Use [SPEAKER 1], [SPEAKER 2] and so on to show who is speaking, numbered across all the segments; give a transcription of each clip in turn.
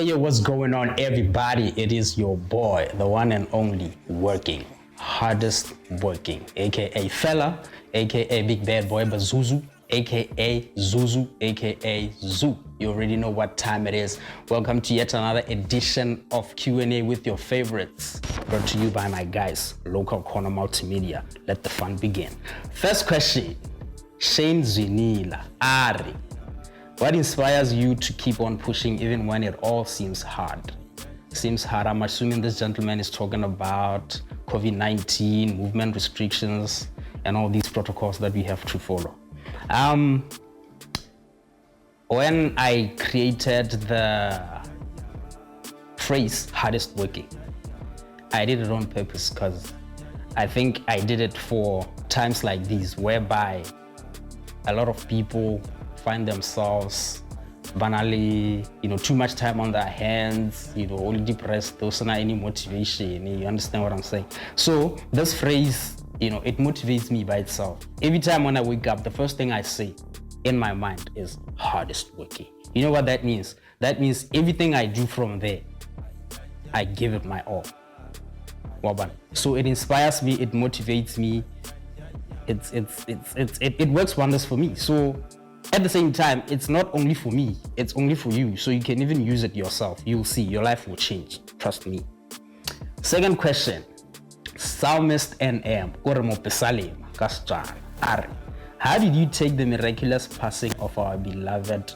[SPEAKER 1] Hey, yo, what's going on, everybody? It is your boy, the one and only Working, hardest working, aka Fella, aka Big Bad Boy Bazuzu, aka Zuzu, aka Zoo. You already know what time it is. Welcome to yet another edition of Q&A with your favorites, brought to you by my guys, Local Corner Multimedia. Let the fun begin. First question, Shane Zinila, Ari. What inspires you to keep on pushing even when it all seems hard? I'm assuming this gentleman is talking about COVID-19, movement restrictions, and all these protocols that we have to follow. When I created the phrase hardest working, I did it on purpose because I think I did it for times like these, whereby a lot of people find themselves banally, too much time on their hands, only depressed, those not any motivation. You understand what I'm saying? So this phrase, it motivates me by itself. Every time when I wake up, the first thing I say in my mind is hardest working. You know what that means? That means everything I do from there, I give it my all. So it inspires me, it motivates me, it works wonders for me. So at the same time, it's not only for me, it's only for you. So you can even use it yourself. You'll see, your life will change. Trust me. Second question, Psalmist NM, how did you take the miraculous passing of our beloved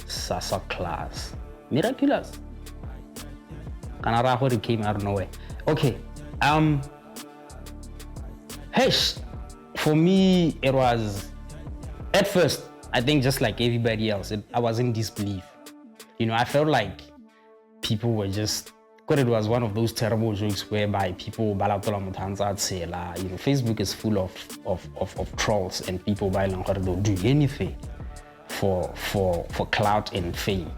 [SPEAKER 1] Sasa class? Miraculous? It came out of nowhere. Okay. For me, it was, at first, I think just like everybody else, I was in disbelief. I felt like people were just, because it was one of those terrible jokes whereby people, Facebook is full of trolls and people they'll do anything for clout and fame.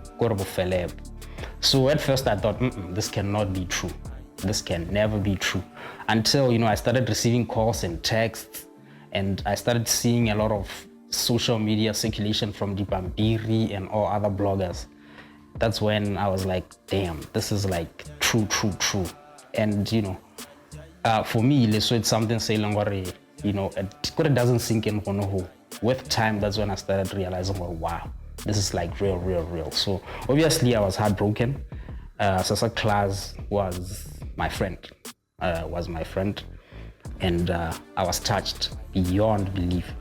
[SPEAKER 1] So at first I thought, this cannot be true. This can never be true. Until, I started receiving calls and texts, and I started seeing a lot of social media circulation from Dipambiri and all other bloggers. That's when I was like, damn, this is like true. And for me, so it's something saying, it doesn't sink in. With time, that's when I started realizing, wow, this is like real. So obviously I was heartbroken. Sasa class was my friend, and I was touched beyond belief.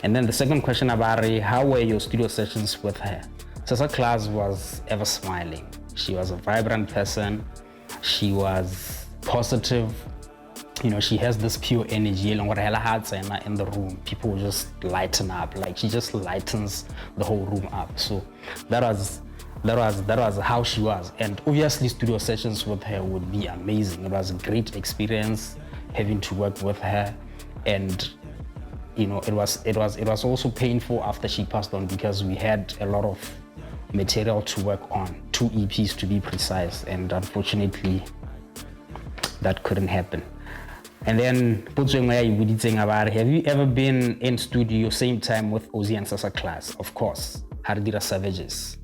[SPEAKER 1] And then the second question about how were your studio sessions with her? Sasa class was ever smiling. She was a vibrant person. She was positive. She has this pure energy. In the room, people will just lighten up. Like she just lightens the whole room up. So that was how she was. And obviously studio sessions with her would be amazing. It was a great experience having to work with her. And it was also painful after she passed on, because we had a lot of material to work on, 2 EPs to be precise, and unfortunately that couldn't happen. And then have you ever been in studio same time with Ozzy and Sasa class? Of course, Hardira Savages.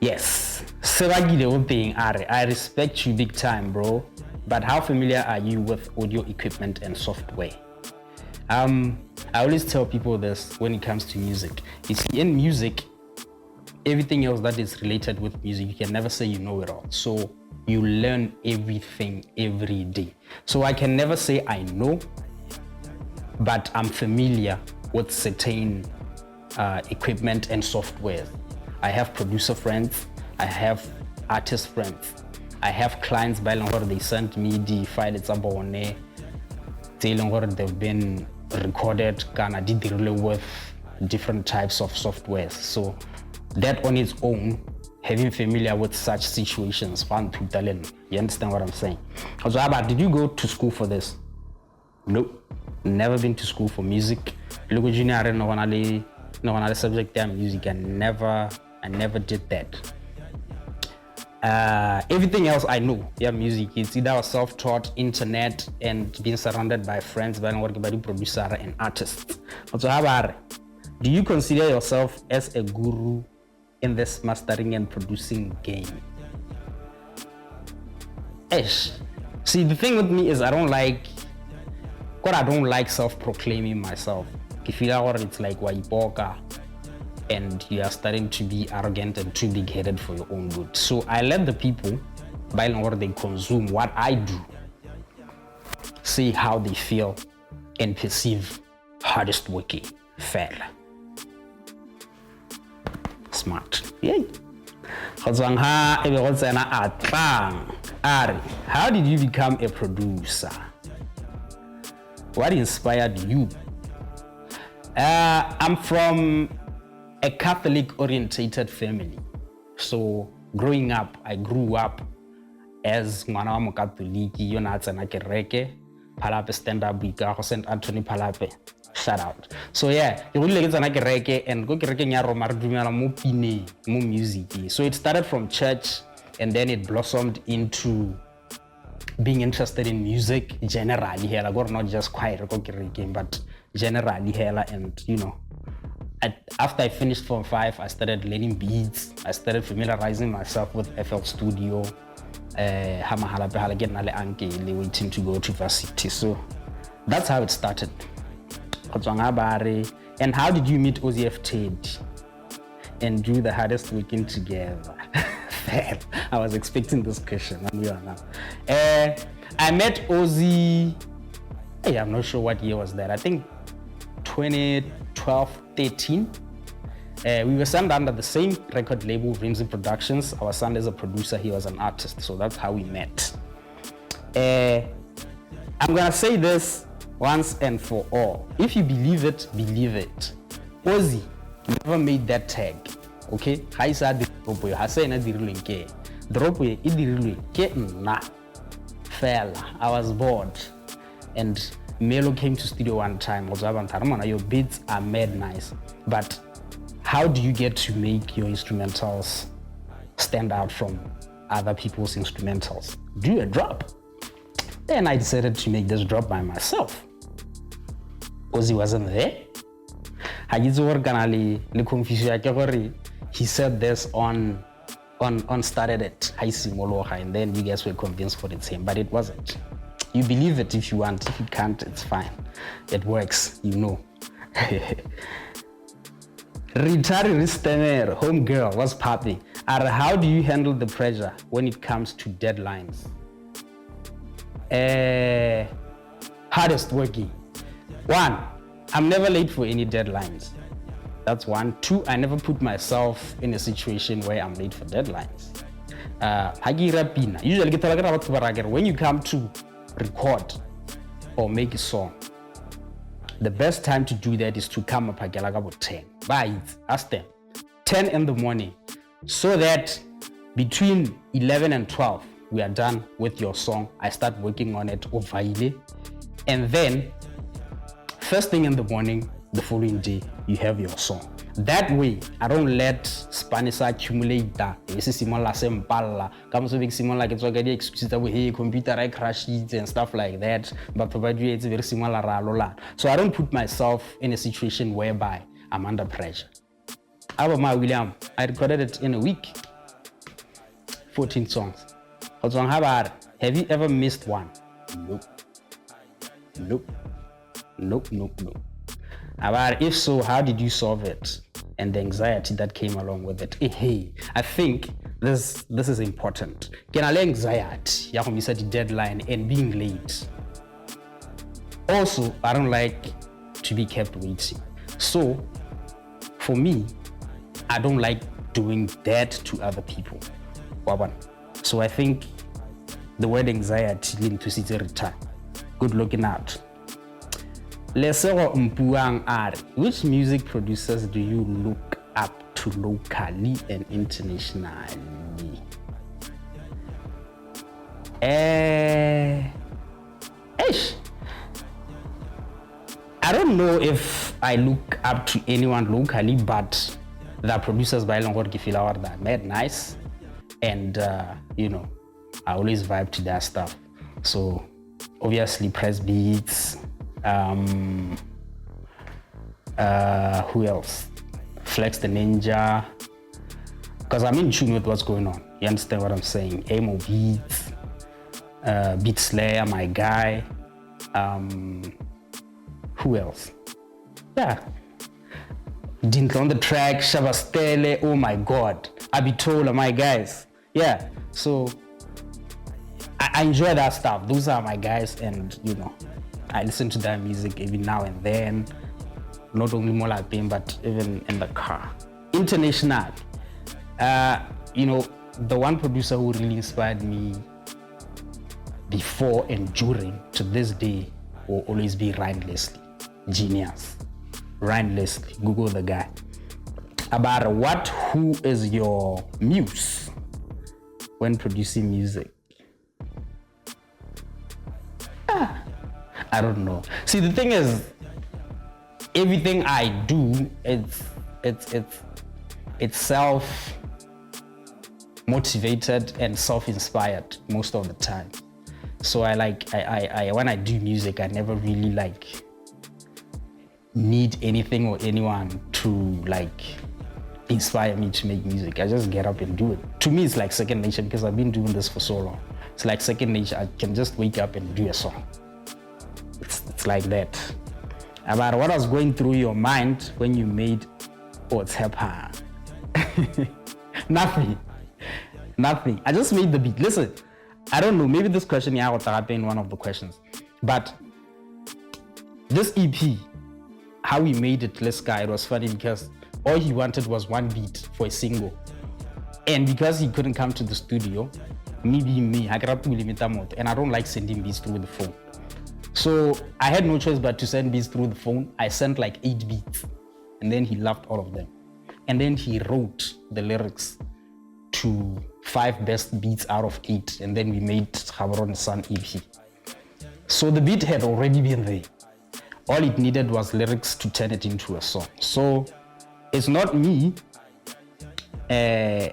[SPEAKER 1] Yes, I respect you big time, bro. But how familiar are you with audio equipment and software? I always tell people this when it comes to music. You see, in music, everything else that is related with music, you can never say you know it all. So you learn everything every day. So I can never say I know, but I'm familiar with certain equipment and software. I have producer friends, I have artist friends, I have clients by they send me the file they've been recorded with different types of software. So that on its own, having familiar with such situations, you understand what I'm saying? Also, did you go to school for this? Nope. Never been to school for music. Look at junior no one subject there music. I never did that. Everything else I know, music. It's either self-taught, internet, and being surrounded by friends, by producer and artists. Also, do you consider yourself as a guru in this mastering and producing game? See, the thing with me is I don't like self-proclaiming myself. If you feel it's like waipoka and you are starting to be arrogant and too big-headed for your own good. So I let the people, by and large, they consume what I do, see how they feel and perceive hardest working fella. Smart. Yay. How did you become a producer? What inspired you? I'm from a Catholic-orientated family. So growing up, I grew up as mwana wa Mokatoliki, yo na tsena kereke, Phalape stand-up buika go St. Anthony Phalape. Shout out. So yeah, ke go tsena kereke and go kerekeng ya Roma re dumela mo pine, mo music. So it started from church and then it blossomed into being interested in music generally here, like not just choir go kerekeng, but generally here. And you know, after I finished Form 5, I started learning beats. I started familiarizing myself with FL Studio. Waiting to go to varsity. So that's how it started. And how did you meet OZF Ted and do the hardest working together? I was expecting this question. I met Ozzy, I'm not sure what year was that. I think 2012, 13. We were signed under the same record label, Rimsey Productions. Our son is a producer, he was an artist. So that's how we met. I'm gonna say this once and for all. If you believe it, believe it. Ozzy never made that tag. Okay? I was bored. And Melo came to studio one time. Your beats are mad nice. But how do you get to make your instrumentals stand out from other people's instrumentals? Do a drop. Then I decided to make this drop by myself. Ozzy wasn't there. He said this on Started It, and then you guys were convinced for it's him, but it wasn't. You believe it if you want. If you can't, it's fine. It works, you know. Ritari Ristener, homegirl, what's popping? How do you handle the pressure when it comes to deadlines? Hardest working. 1, I'm never late for any deadlines. That's 1. 2, I never put myself in a situation where I'm late for deadlines. Usually, when you come to record or make a song, the best time to do that is to come up about 10. Ask them 10 in the morning, so that between 11 and 12 we are done with your song. I start working on it overile, and then first thing in the morning, the following day, you have your song. That way, I don't let Spanish accumulate that. This is similar sempala. Come so big similar like it's already excuses that we computer I crash it and stuff like that. But provided it's very similar. So I don't put myself in a situation whereby I'm under pressure. Abama William, I recorded it in a week. 14 songs. Have you ever missed one? Nope. But if so, how did you solve it? And the anxiety that came along with it. Hey, I think this is important. Can I anxiety? You have to deadline and being late. Also, I don't like to be kept waiting. So, for me, I don't like doing that to other people. So I think the word anxiety linked to city return. Good looking out. Lesego Mpuang are, which music producers do you look up to locally and internationally? I don't know if I look up to anyone locally, but the producers by long feel are mad nice, and you know, I always vibe to their stuff. So obviously Press Beats, who else? Flex the Ninja, because I'm in tune with what's going on. You understand what I'm saying? Amo Beats, Beat Slayer, my guy. Who else? Yeah. Dint on the track, Shavastele, oh my God. Abitola, my guys. Yeah. So I enjoy that stuff. Those are my guys, and you know, I listen to their music every now and then. Not only more like them, but even in the car. International. You know, the one producer who really inspired me before and during to this day will always be Ryan Leslie. Genius. Ryan Leslie. Google the guy. About who is your muse when producing music? I don't know. See, the thing is, everything I do, it's self-motivated and self-inspired most of the time. So I when I do music, I never really need anything or anyone to inspire me to make music. I just get up and do it. To me, it's like second nature because I've been doing this for so long. It's like second nature. I can just wake up and do a song. It's like that. About what was going through your mind when you made What's Happened? Nothing. I just made the beat. Listen, I don't know, maybe this question will happen in one of the questions, but this EP, how we made it, this guy, it was funny because all he wanted was one beat for a single. And because he couldn't come to the studio, me, I got to limit and I don't like sending beats through the phone. So I had no choice but to send beats through the phone. I sent 8 beats, and then he loved all of them. And then he wrote the lyrics to 5 best beats out of 8, and then we made Gaborone Sun EP. So the beat had already been there. All it needed was lyrics to turn it into a song. So it's not me. I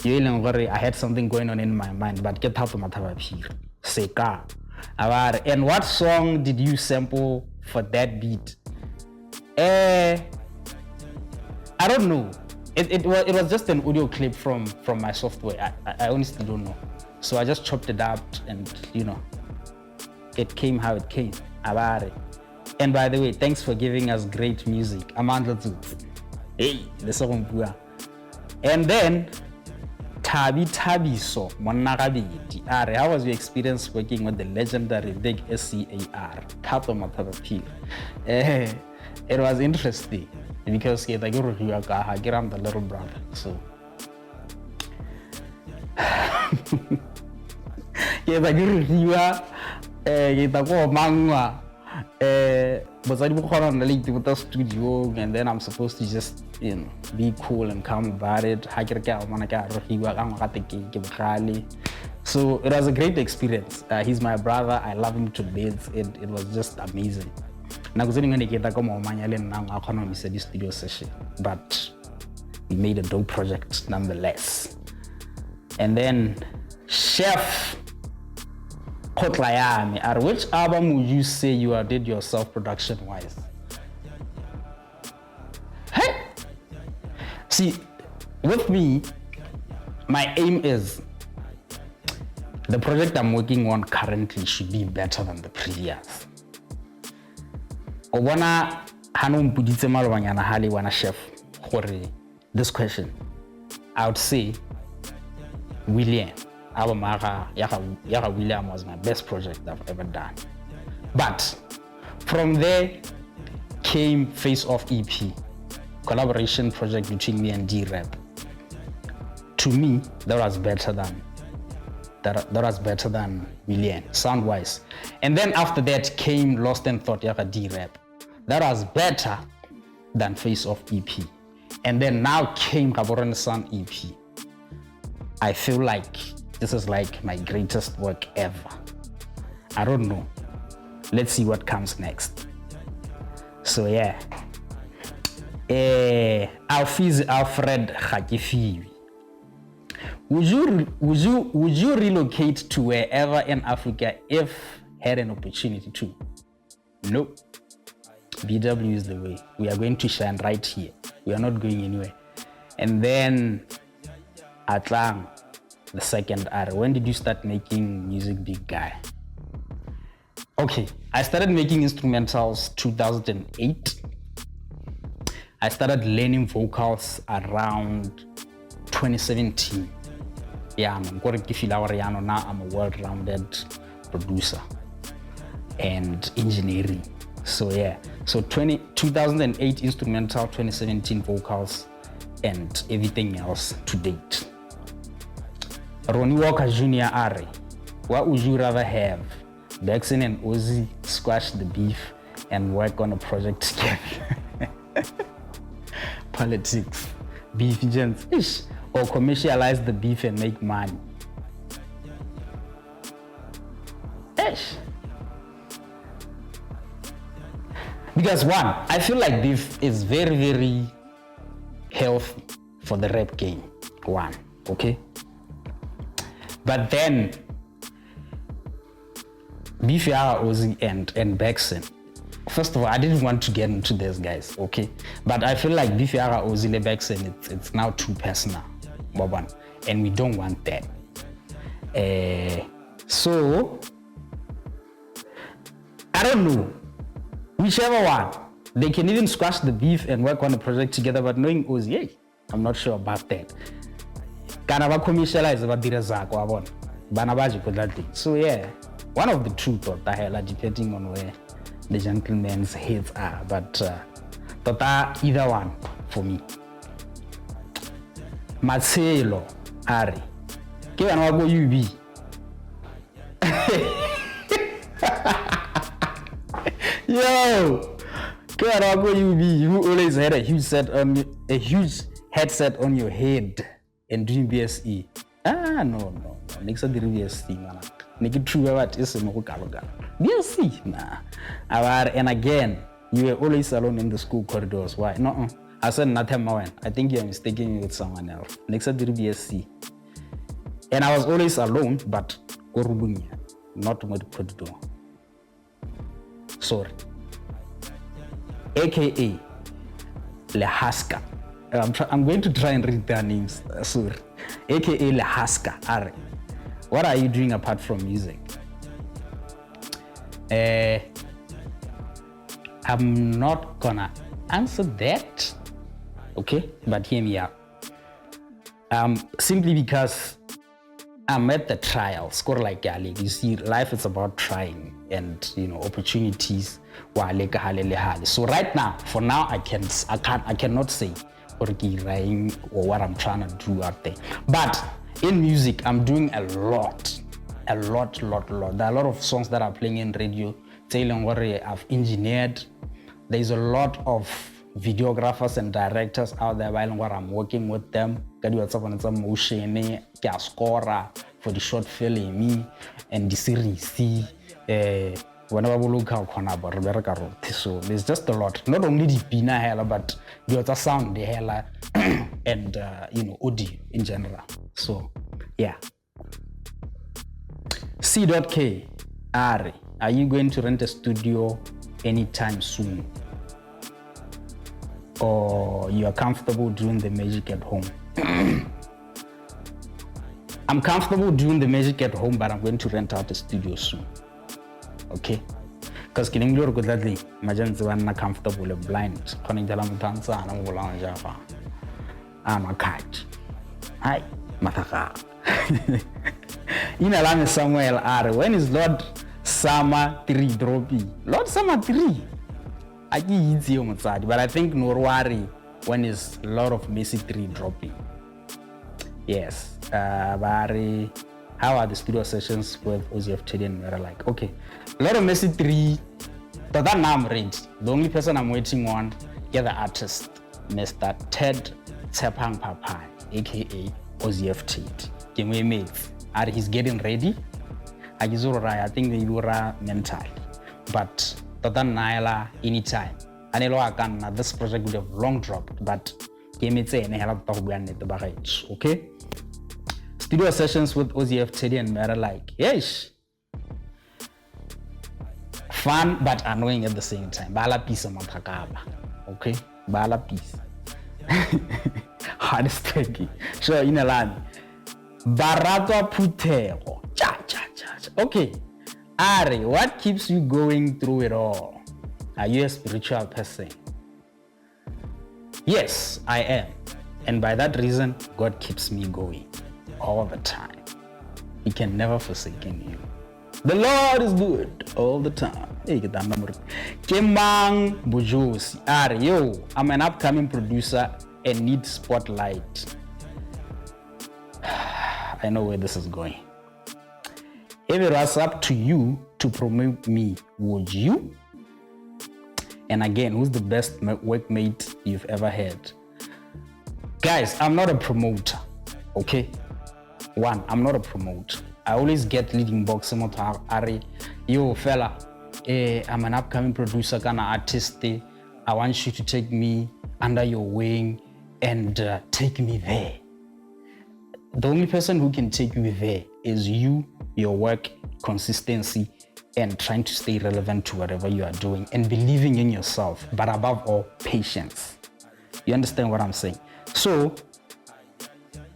[SPEAKER 1] had something going on in my mind, but get out of my Seka. And what song did you sample for that beat? I don't know. It was just an audio clip from my software. I honestly don't know. So I just chopped it up, and you know, it came how it came. And by the way, thanks for giving us great music. Hey, the song. And then Tabiso, how was your experience working with the legendary Big SCAR? It was interesting because I'm the little brother. So studio, and then I'm supposed to just, you know, be cool and calm about it. So it was a great experience. He's my brother. I love him to bits. It was just amazing. Studio session, but we made a dope project nonetheless. And then Chef Kotlayami, at which album would you say you did yourself production wise? Hey! See, with me, my aim is the project I'm working on currently should be better than the previous. Obana Hanum Buditse Malwanyana Hali Wana Chef Hore, this question, I would say William. Yaka William was my best project I've ever done. But from there came Face Off EP, collaboration project between me and D-Rap. To me, that was better than William, sound-wise. And then after that came Lost and Thought Yaka D-Rap. That was better than Face Off EP. And then now came Gaborone Sun EP. I feel like this is like my greatest work ever. I don't know. Let's see what comes next. So yeah. Alfred Hakifiwi. Would you relocate to wherever in Africa if had an opportunity to? Nope. BW is the way. We are going to shine right here. We are not going anywhere. And then Atlang, the second R. When did you start making music, big guy? Okay, I started making instrumentals 2008. I started learning vocals around 2017. Yeah, I'm now I'm a well-rounded producer and engineering. So yeah, so 2008 instrumental, 2017 vocals, and everything else to date. Ronnie Walker Jr. Ari, what would you rather have? Baxen and Ozzy squash the beef and work on a project together? Politics, beef gents, or commercialize the beef and make money? Ish. Because one, I feel like beef is very, very healthy for the rap game. One, okay? But then, beef Ozzy and Baxen. First of all, I didn't want to get into this, guys, okay? But I feel like beef Ozzy and Baxen, it's now too personal, one, and we don't want that. So, I don't know. Whichever one, they can even squash the beef and work on the project together, but knowing Ozzy, hey, I'm not sure about that. Kanava commercialize about the Razak, Banabaji for that thing. So yeah, one of the two thought depending on where the gentleman's heads are, but either one for me. Marcelo Ari, give an go UB. Yo, you always had a huge headset on your head and doing BSE. No. Next to the BSE, man. Make true what is no BSE, nah. And again, you were always alone in the school corridors. Why? No, I said nothing more. I think you are mistaking me with someone else. Next to the BSE. And I was always alone, but not with the corridor. Sorry. AKA Lehaska. I'm going to try and read their names. Sorry. AKA Lehaska. Ari. What are you doing apart from music? I'm not gonna answer that. Okay, but hear me out. Simply because I'm at the trial. Score like Yali. You see, life is about trying and opportunities. So right now, for now, I cannot say or what I'm trying to do out there. But in music, I'm doing a lot. There are a lot of songs that are playing in radio. Telling what I've engineered. There's a lot of videographers and directors out there while I'm working with them. Some motion, score for the short film and the series. Whenever we look at so there's just a lot. Not only the pina hella, but the other sound the hella and audio in general. So yeah. C.K. Ari, are you going to rent a studio anytime soon? Or you are comfortable doing the magic at home? I'm comfortable doing the magic at home, but I'm going to rent out a studio soon. Okay? Because I'm not comfortable and blind. I'm a cat. Hi, Mataka. In Alame Samuel R. When is Lord Summer 3 dropping? Lord Summer 3. I give you but I think Norwari when is Lord of Messi 3 dropping. Yes. Barry, how are the studio sessions with OZFTD and we're like, okay. Lord of Messi 3, but that now I'm ready. The only person I'm waiting on is the artist, Mr. Ted Tsepang Papai, aka OZFTD. Game mates. He's getting ready. I think they were mentally. But Tata Naila anytime. this project would have long dropped, but okay? Studio sessions with OZF, Teddy, and Mera, like, yes, fun but annoying at the same time. Bala piece of Matakaba, okay? Bala piece. Hardest thing. So, in a land. Barato Putero. Cha. Okay. Ari, what keeps you going through it all? Are you a spiritual person? Yes, I am. And by that reason, God keeps me going all the time. He can never forsake you. The Lord is good all the time. Kemang Bujosi. Ari, yo, I'm an upcoming producer and need spotlight. I know where this is going. If it was up to you to promote me, would you? And again, who's the best workmate you've ever had? Guys, I'm not a promoter, okay? One, I'm not a promoter. I always get leading box. Yo, fella, I'm an upcoming producer, kind of artist. I want you to take me under your wing and take me there. The only person who can take you there is you, your work, consistency, and trying to stay relevant to whatever you are doing and believing in yourself, but above all, patience. You understand what I'm saying? So,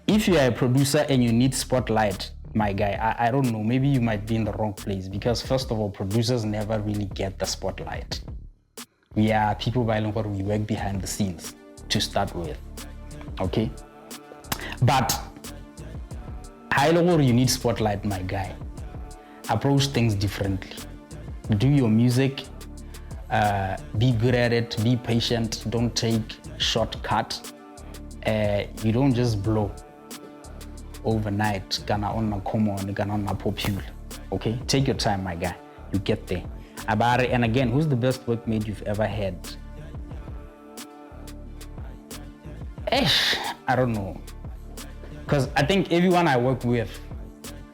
[SPEAKER 1] if you are a producer and you need spotlight, my guy, I don't know, maybe you might be in the wrong place because first of all, producers never really get the spotlight. We are people by what we work behind the scenes to start with, okay? But you need spotlight, my guy. Approach things differently. Do your music, be good at it, be patient, don't take shortcut. You don't just blow overnight, gonna popular. Okay, take your time, my guy. You get there. And again, who's the best workmate you've ever had? I don't know. Because I think everyone I work with,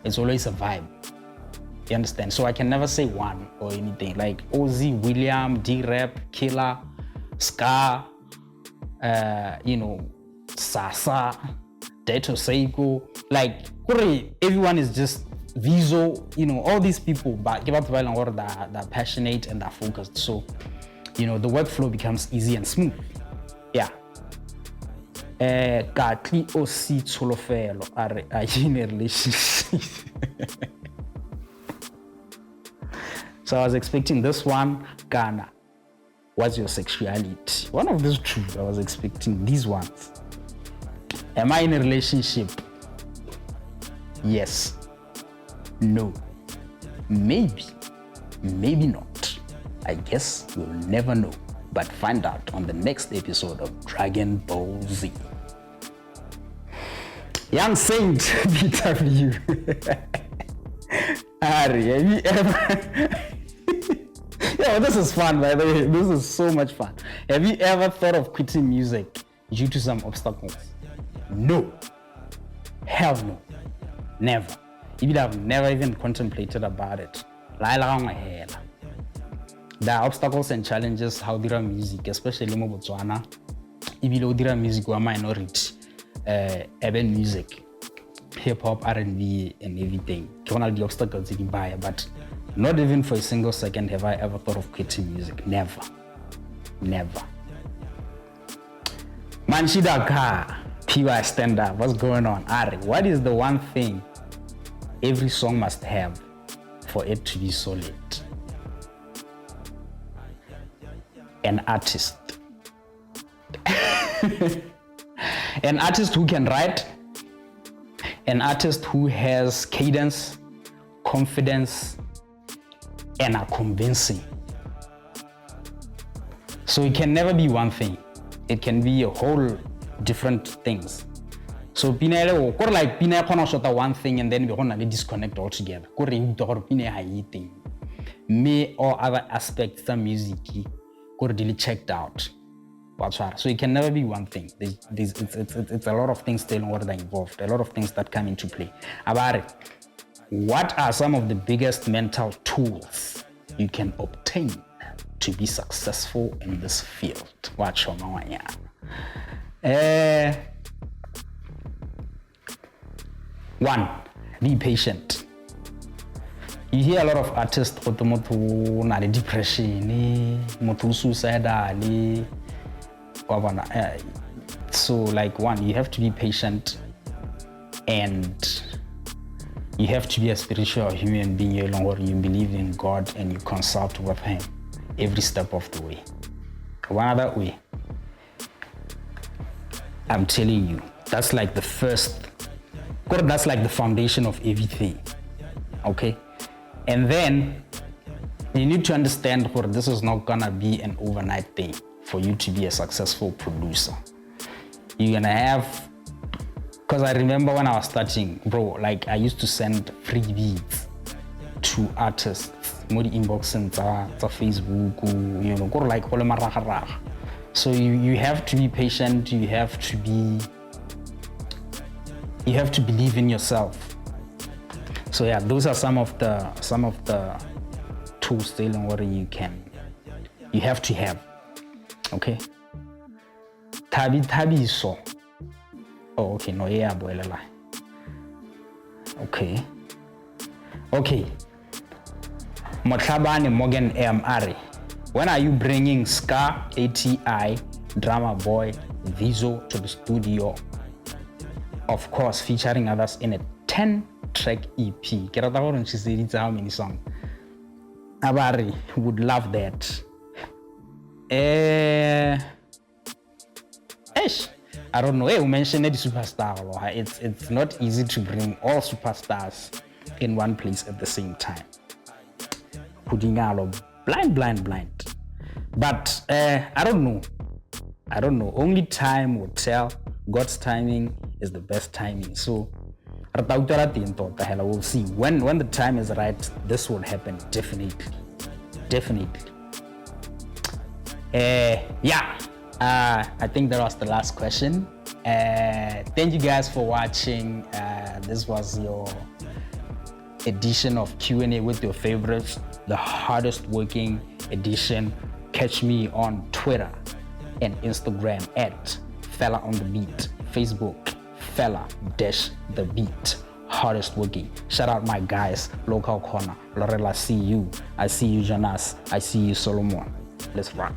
[SPEAKER 1] it's always a vibe. You understand? So I can never say one or anything. Like Ozzy, William, D-Rap, Killer, Scar, Sasa, Deto Seiko. Like, everyone is just Viso, all these people, but give up the violin they're passionate and they're focused. So, the workflow becomes easy and smooth. Yeah. Katli osi tsolofelo are in a relationship. So I was expecting this one, Ghana. What's your sexuality? One of those two, I was expecting these ones. Am I in a relationship? Yes. No. Maybe. Maybe not. I guess we'll never know. But find out on the next episode of Dragon Ball Z. Young Saint BW. Ari, have you ever... Yo, this is fun, by the way. This is so much fun. Have you ever thought of quitting music due to some obstacles? No. Hell no. Never. Even I've never even contemplated about it. There are obstacles and challenges how dira music, especially in Botswana. Ibilo dira music were minority, urban music, hip hop, R&B, and everything. The obstacles in buy, but not even for a single second have I ever thought of quitting music. Never, never. Manshidaka, PY stand up. What's going on, Ari? What is the one thing every song must have for it to be solid? An artist. An artist who can write, an artist who has cadence, confidence, and are convincing. So it can never be one thing. It can be a whole different things. So Pinele or like Pina shot one thing and then we're gonna disconnect altogether. Me or other aspects of music really checked out. So it can never be one thing. It's a lot of things still involved, a lot of things that come into play. About it, what are some of the biggest mental tools you can obtain to be successful in this field? One, be patient. You hear a lot of artists go to depression, suicidal. So like one, you have to be patient, and you have to be a spiritual human being. You believe in God and you consult with Him every step of the way. One other way, I'm telling you, that's like the foundation of everything. Okay? And then you need to understand that this is not gonna be an overnight thing for you to be a successful producer. You're gonna have, because I remember when I was starting, bro, like I used to send free beats to artists, more inbox and Facebook, like so you have to be patient, you have to believe in yourself. So yeah, those are some of the tools dealing what you have to have. Okay. Tabi so. Oh, okay, no, yeah, boy, lie. Okay. Motlhabane Morgan Ari. When are you bringing Ska, ATI, Drama Boy, Vizo to the studio? Of course, featuring others in a 10-track EP. She said it's how many songs? Abari would love that. I don't know. You mentioned the superstar. It's not easy to bring all superstars in one place at the same time. Putting out blind. But I don't know. Only time will tell. God's timing is the best timing. So we'll see. When the time is right, this will happen. Definitely. I think that was the last question. Thank you guys for watching. This was your edition of Q&A with your favorites, the hardest working edition. Catch me on Twitter and Instagram at Fella on the Beat, Facebook Fella-the Beat, hardest working. Shout out my guys, Local Corner, Lorella, I see you Jonas, I see you Solomon. Let's rock.